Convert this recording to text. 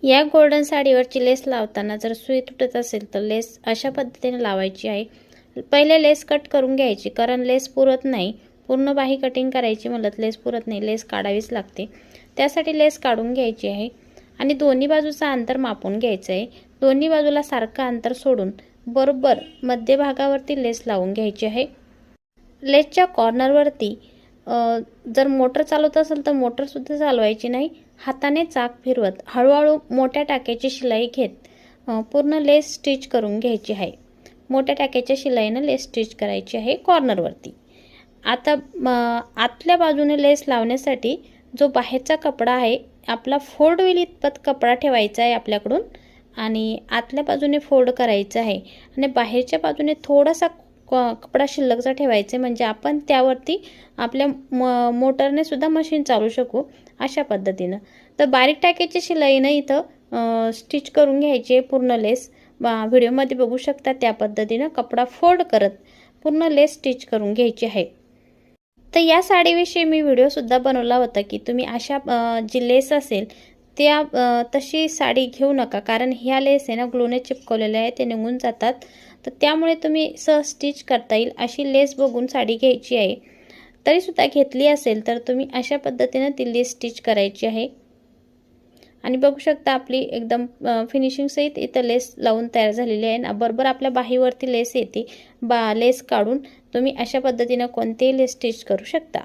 या गोल्डन साडीवरची लेस लावताना जर सुई तुटत असेल तर लेस अशा पद्धतीने लावायची आहे। पहिले लेस कट करून घ्यायची, कारण लेस पुरत नाही। पूर्ण बाही कटिंग करायची म्हणलं तर लेस पुरत नाही, लेस काढावीच लागते। त्यासाठी लेस काढून घ्यायची आहे आणि दोन्ही बाजूचा अंतर मापून घ्यायचं आहे। दोन्ही बाजूला सारखं अंतर सोडून बरोबर मध्यभागावरती लेस लावून घ्यायची आहे। लेसच्या कॉर्नरवरती जर मोटर चालवत असेल तर मोटरसुद्धा चालवायची नाही, हाताने चाक फिरवत हळूहळू मोठ्या टाक्याची शिलाई घेत पूर्ण लेस स्टिच करून घ्यायची आहे। मोठ्या टाक्याच्या शिलाईने लेस स्टिच करायची आहे कॉर्नरवरती। आता आतल्या बाजूने लेस लावण्यासाठी जो बाहेरचा कपडा आहे आपला फोल्ड होईल इतपत कपडा ठेवायचा आहे आपल्याकडून आणि आतल्या बाजूने फोल्ड करायचं आहे आणि बाहेरच्या बाजूने थोडासा कपडा शिल्लकचा ठेवायचा, म्हणजे आपण त्यावरती आपल्या मोटरने सुद्धा मशीन चालू शकू अशा पद्धतीनं। तर बारीक टाक्याची शिलाईने इथं स्टिच करून घ्यायची पूर्ण लेस। व्हिडिओमध्ये बघू शकता त्या पद्धतीनं कपडा फोल्ड करत पूर्ण लेस स्टिच करून घ्यायची आहे। तर या साडीविषयी मी व्हिडिओसुद्धा बनवला होता की तुम्ही अशा जी लेस असेल त्या तशी साडी घेऊ नका, कारण ह्या लेस आहे ना ग्लूने चिपकवलेल्या आहे, ते निघून जातात। तर त्यामुळे तुम्ही सहज स्टिच करता येईल अशी लेस बघून साडी घ्यायची आहे। तरीसुद्धा घेतली असेल तर तुम्ही अशा पद्धतीने ती लेस स्टिच करायची आहे आणि बघू शकता आपली एकदम फिनिशिंग सहित इथं लेस लावून तयार झालेली आहे ना। बरोबर आपल्या बाहीवरती लेस येते, लेस काढून तुम्ही अशा पद्धतीने कोणतेही लेस स्टिच करू शकता।